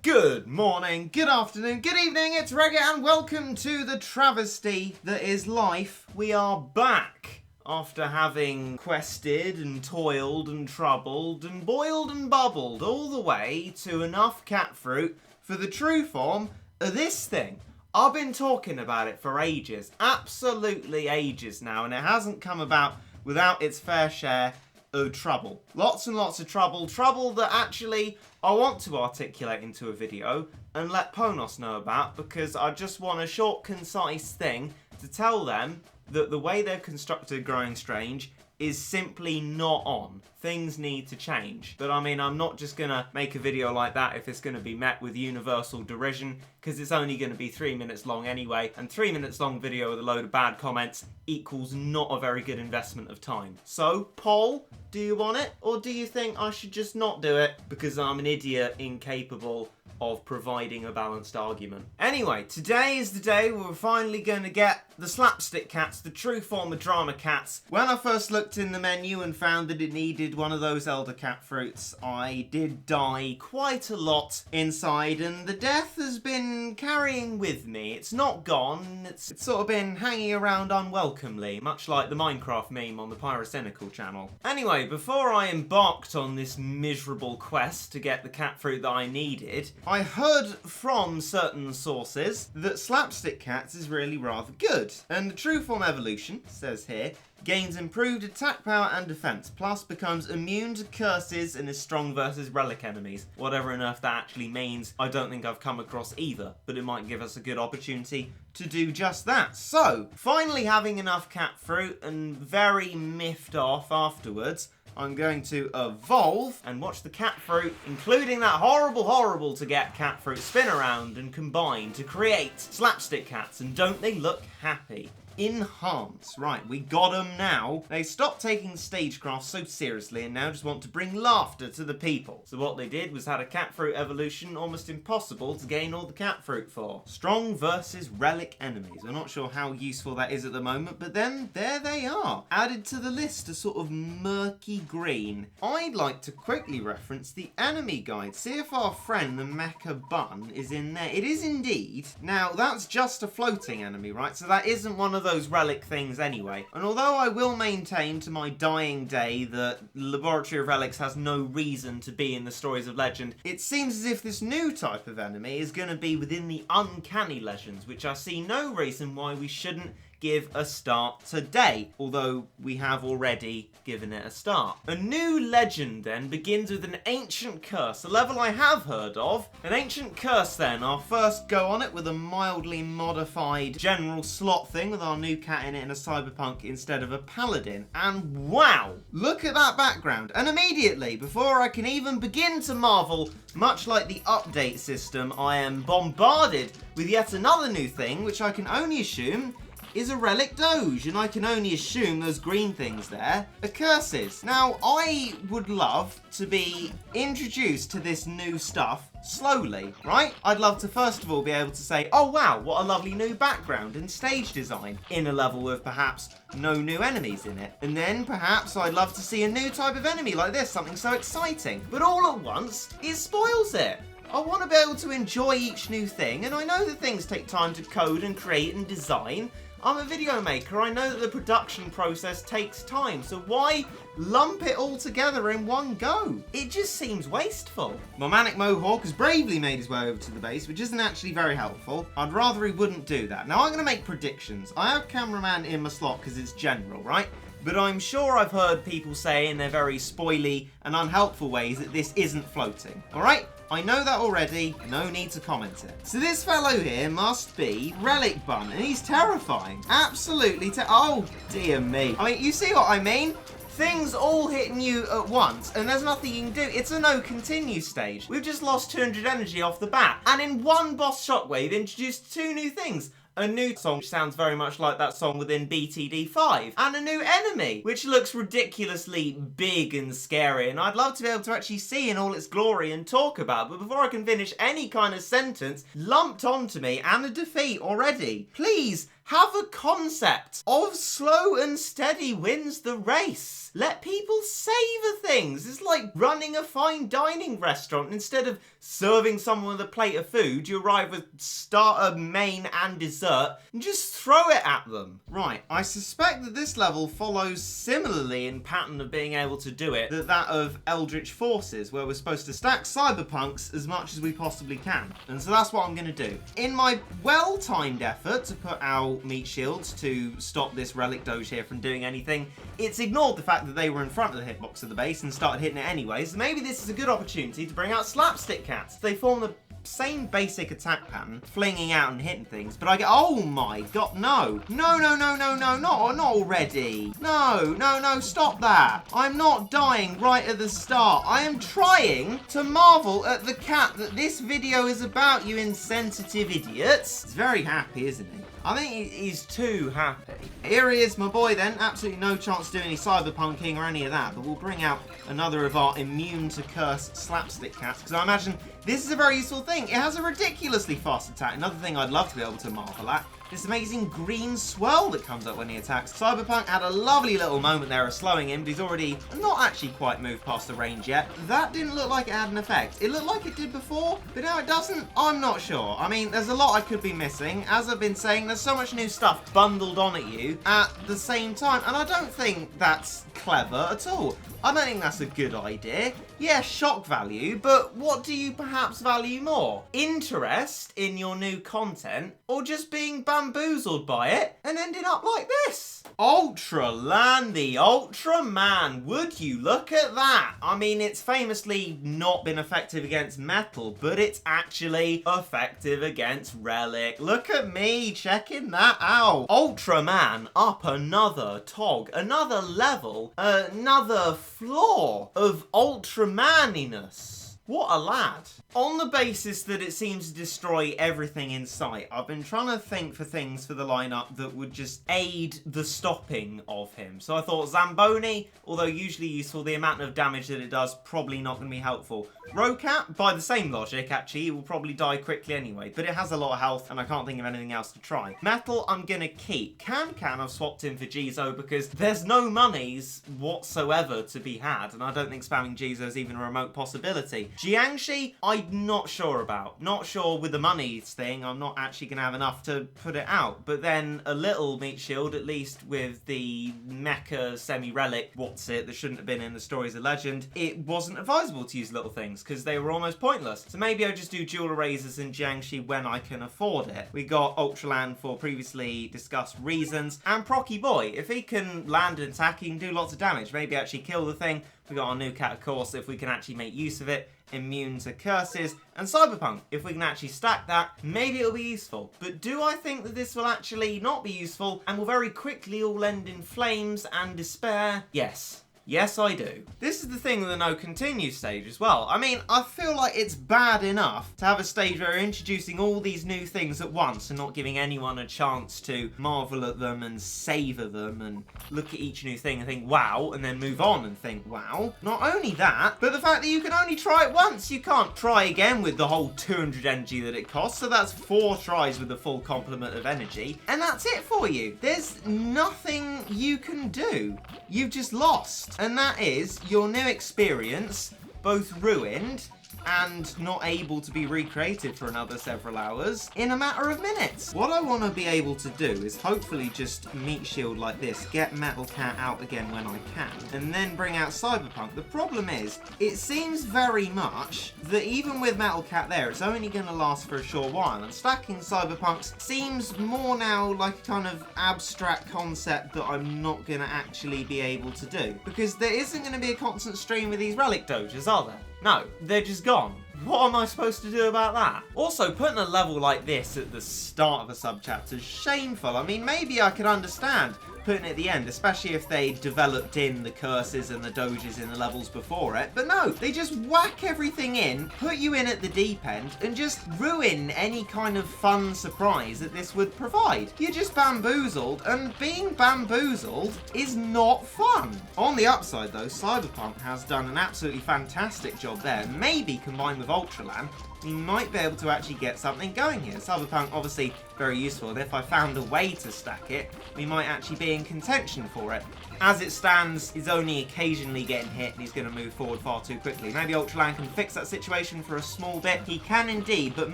Good morning, good afternoon, good evening, it's Regit and welcome to the travesty that is life. We are back after having quested and toiled and troubled and boiled and bubbled all the way to enough cat fruit for the true form of this thing. I've been talking about it for ages, absolutely ages now, and it hasn't come about without its fair share of trouble. Lots and lots of trouble that actually I want to articulate into a video and let Ponos know about, because I just want a short, concise thing to tell them that the way they're constructed Growing Strange is simply not on. Things need to change. But I mean, I'm not just gonna make a video like that if it's gonna be met with universal derision, because it's only gonna be 3 minutes long anyway, and 3 minutes long video with a load of bad comments equals not a very good investment of time. So, poll, do you want it, or do you think I should just not do it because I'm an idiot incapable of providing a balanced argument? Anyway, today is the day where we're finally going to get the slapstick cats, the true form of drama cats. When I first looked in the menu and found that it needed one of those Elder Catfruits, I did die quite a lot inside, and the death has been carrying with me. It's not gone, it's sort of been hanging around unwelcomely, much like the Minecraft meme on the Pyrocynical channel. Anyway, before I embarked on this miserable quest to get the catfruit that I needed, I heard from certain sources that Slapstick Cats is really rather good. And the true form evolution, says here, gains improved attack power and defense, plus becomes immune to curses and is strong versus relic enemies. Whatever on earth that actually means, I don't think I've come across either, but it might give us a good opportunity to do just that. So, finally having enough cat fruit and very miffed off afterwards, I'm going to evolve and watch the cat fruit, including that horrible to get cat fruit, spin around and combine to create slapstick cats. And don't they look happy? Enhance. Right, we got them now. They stopped taking stagecraft so seriously and now just want to bring laughter to the people. So what they did was had a cat fruit evolution almost impossible to gain all the cat fruit for. Strong versus relic enemies. I'm not sure how useful that is at the moment, but then there they are. Added to the list, a sort of murky green. I'd like to quickly reference the enemy guide. See if our friend the Mecha Bun is in there. It is indeed. Now, that's just a floating enemy, right? So that isn't one of those relic things anyway. And although I will maintain to my dying day that Laboratory of Relics has no reason to be in the Stories of Legend, it seems as if this new type of enemy is going to be within the Uncanny Legends, which I see no reason why we shouldn't give a start today, although we have already given it a start. A new legend then begins with an ancient curse, a level I have heard of. An ancient curse then, I'll first go on it with a mildly modified general slot thing with our new cat in it and a cyberpunk instead of a paladin. And wow, look at that background. And immediately, before I can even begin to marvel, much like the update system, I am bombarded with yet another new thing, which I can only assume is a relic doge, and I can only assume those green things there are curses. Now, I would love to be introduced to this new stuff slowly, right? I'd love to first of all be able to say, oh wow, what a lovely new background and stage design in a level with perhaps no new enemies in it. And then perhaps I'd love to see a new type of enemy like this, something so exciting. But all at once, it spoils it. I want to be able to enjoy each new thing, and I know that things take time to code and create and design. I'm a video maker, I know that the production process takes time, so why lump it all together in one go? It just seems wasteful. My Manic Mohawk has bravely made his way over to the base, which isn't actually very helpful. I'd rather he wouldn't do that. Now I'm going to make predictions. I have cameraman in my slot because it's general, right? But I'm sure I've heard people say in their very spoily and unhelpful ways that this isn't floating, alright? I know that already, no need to comment it. So this fellow here must be Relic Bun, and he's terrifying. Absolutely oh dear me. I mean, you see what I mean? Things all hitting you at once, and there's nothing you can do. It's a no continue stage. We've just lost 200 energy off the bat, and in one boss shockwave introduced 2 new things. A new song which sounds very much like that song within BTD5, and a new enemy which looks ridiculously big and scary, and I'd love to be able to actually see in all its glory and talk about it, but before I can finish any kind of sentence, lumped onto me and a defeat already. Please Have a concept of slow and steady wins the race. Let people savor things. It's like running a fine dining restaurant. Instead of serving someone with a plate of food, you arrive with starter, main and dessert and just throw it at them. Right, I suspect that this level follows similarly in pattern of being able to do it that of Eldritch Forces, where we're supposed to stack cyberpunks as much as we possibly can. And so that's what I'm going to do. In my well-timed effort to put out meat shields to stop this relic doge here from doing anything, it's ignored the fact that they were in front of the hitbox of the base and started hitting it anyways. Maybe this is a good opportunity to bring out Slapstick cats. They form the same basic attack pattern, flinging out and hitting things, but I get, oh my god, no, not already. No, stop that. I'm not dying right at the start. I am trying to marvel at the cat that this video is about, you insensitive idiots. He's very happy, isn't he? I think he's too happy. Here he is, my boy then. Absolutely no chance to do any cyberpunking or any of that, but we'll bring out another of our immune to curse slapstick cats, because I imagine this is a very useful thing. It has a ridiculously fast attack. Another thing I'd love to be able to marvel at, this amazing green swirl that comes up when he attacks. Cyberpunk had a lovely little moment there of slowing him, but he's already not actually quite moved past the range yet. That didn't look like it had an effect. It looked like it did before, but now it doesn't. I'm not sure. I mean, there's a lot I could be missing. As I've been saying, there's so much new stuff bundled on at you at the same time, and I don't think that's clever at all. I don't think that's a good idea. Yeah, shock value, but what do you perhaps value more? Interest in your new content, or just being bamboozled by it and ending up like this? Ultralan, the Ultraman, would you look at that? I mean, it's famously not been effective against metal, but it's actually effective against relic. Look at me checking that out. Ultraman up another tog, another level, another floor of Ultramaniness. What a lad. On the basis that it seems to destroy everything in sight, I've been trying to think for things for the lineup that would just aid the stopping of him. So I thought Zamboni, although usually useful, the amount of damage that it does, probably not going to be helpful. Rocat, by the same logic, actually, will probably die quickly anyway, but it has a lot of health and I can't think of anything else to try. Metal, I'm going to keep. Can I've swapped in for Jizo because there's no monies whatsoever to be had, and I don't think spamming Jizo is even a remote possibility. Jiangshi, I'm not sure about. Not sure with the monies thing, I'm not actually going to have enough to put it out. But then a little meat shield, at least with the mecha semi-relic, that shouldn't have been in the Stories of Legend, it wasn't advisable to use little things because they were almost pointless. So maybe I just do dual erasers and Jiangshi when I can afford it. We got Ultraland for previously discussed reasons, and Procky Boy, if he can land an attack, he can do lots of damage, maybe actually kill the thing. We got our new cat, of course, if we can actually make use of it. Immune to curses, and Cyberpunk, if we can actually stack that, maybe it'll be useful. But do I think that this will actually not be useful and will very quickly all end in flames and despair? Yes. Yes, I do. This is the thing with the no continue stage as well. I mean, I feel like it's bad enough to have a stage where we're introducing all these new things at once and not giving anyone a chance to marvel at them and savor them and look at each new thing and think, wow, and then move on and think, wow. Not only that, but the fact that you can only try it once. You can't try again with the whole 200 energy that it costs, so that's 4 tries with the full complement of energy, and that's it for you. There's nothing you can do. You've just lost. And that is your new experience, both ruined and not able to be recreated for another several hours in a matter of minutes. What I want to be able to do is hopefully just meat shield like this, get Metal Cat out again when I can, and then bring out Cyberpunk. The problem is, it seems very much that even with Metal Cat there, it's only going to last for a short while, and stacking Cyberpunks seems more now like a kind of abstract concept that I'm not going to actually be able to do. Because there isn't going to be a constant stream with these relic doges, are there? No, they're just gone. What am I supposed to do about that? Also, putting a level like this at the start of a subchapter is shameful. I mean, maybe I could understand putting it at the end, especially if they developed in the curses and the doges in the levels before it. But no, they just whack everything in, put you in at the deep end, and just ruin any kind of fun surprise that this would provide. You're just bamboozled, and being bamboozled is not fun. On the upside though, Cyberpunk has done an absolutely fantastic job there, maybe combined with Ultraland, we might be able to actually get something going here. Cyberpunk, obviously very useful, and if I found a way to stack it, we might actually be in contention for it. As it stands, he's only occasionally getting hit, and he's going to move forward far too quickly. Maybe Ultraland can fix that situation for a small bit. He can indeed, but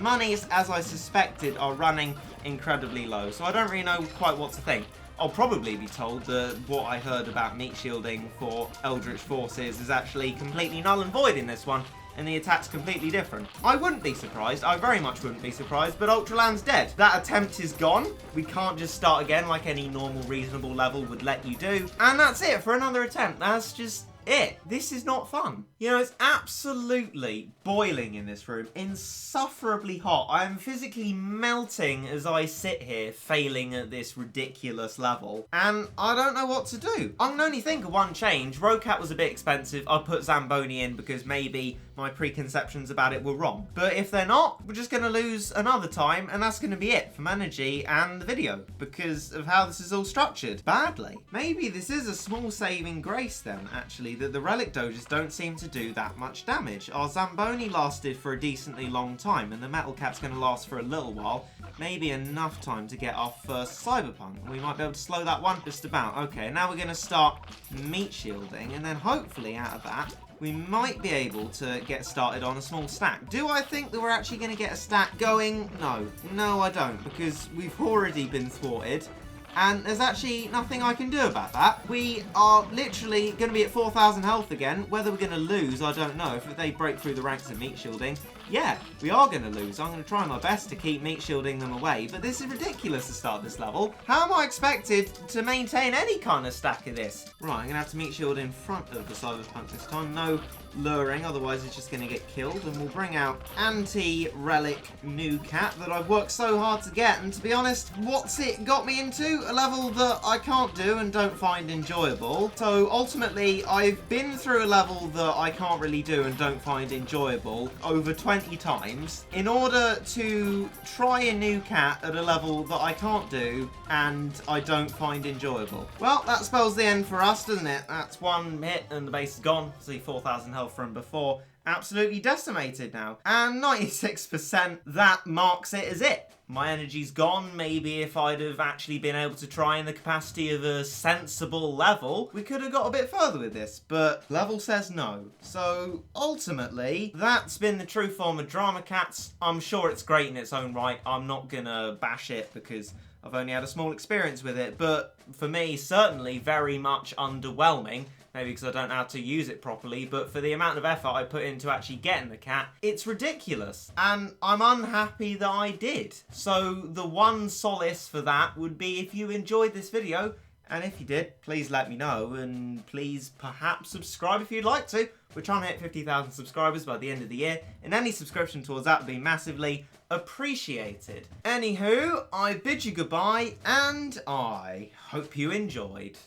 monies, as I suspected, are running incredibly low, so I don't really know quite what to think. I'll probably be told that what I heard about meat shielding for Eldritch Forces is actually completely null and void in this one, and the attack's completely different. I wouldn't be surprised, I very much wouldn't be surprised, but Ultraland's dead. That attempt is gone. We can't just start again like any normal reasonable level would let you do. And that's it for another attempt. That's just it. This is not fun. You know, it's absolutely boiling in this room, insufferably hot. I am physically melting as I sit here failing at this ridiculous level, and I don't know what to do. I can only think of one change. Rocat was a bit expensive. I put Zamboni in because maybe my preconceptions about it were wrong. But if they're not, we're just going to lose another time, and that's going to be it from energy and the video because of how this is all structured. Badly. Maybe this is a small saving grace then, actually, that the relic doges don't seem to do that much damage. Our Zamboni lasted for a decently long time, and the metal cap's going to last for a little while. Maybe enough time to get our first cyberpunk. We might be able to slow that one just about. Okay, now we're going to start meat shielding, and then hopefully out of that, we might be able to get started on a small stack. Do I think that we're actually going to get a stack going? No. No, I don't, because we've already been thwarted. And there's actually nothing I can do about that. We are literally going to be at 4,000 health again. Whether we're going to lose, I don't know. If they break through the ranks of meat shielding, yeah, we are going to lose. I'm going to try my best to keep meat shielding them away, but this is ridiculous to start this level. How am I expected to maintain any kind of stack of this? Right, I'm going to have to meat shield in front of the cyberpunk this time. No luring, otherwise it's just going to get killed. And we'll bring out anti-relic new cat that I've worked so hard to get. And to be honest, what's it got me into? A level that I can't do and don't find enjoyable. So ultimately, I've been through a level that I can't really do and don't find enjoyable over 20 times in order to try a new cat at a level that I can't do and I don't find enjoyable. Well, that spells the end for us, doesn't it? That's one hit and the base is gone. See, 4,000 health from before. Absolutely decimated now. And 96%, that marks it as it. My energy's gone. Maybe if I'd have actually been able to try in the capacity of a sensible level, we could have got a bit further with this, but level says no. So ultimately, that's been the true form of Drama Cats. I'm sure it's great in its own right. I'm not gonna bash it because I've only had a small experience with it, but for me, certainly very much underwhelming. Maybe because I don't know how to use it properly, but for the amount of effort I put into actually getting the cat, it's ridiculous. And I'm unhappy that I did. So the one solace for that would be if you enjoyed this video, and if you did, please let me know, and please perhaps subscribe if you'd like to. We're trying to hit 50,000 subscribers by the end of the year, and any subscription towards that would be massively appreciated. Anywho, I bid you goodbye, and I hope you enjoyed.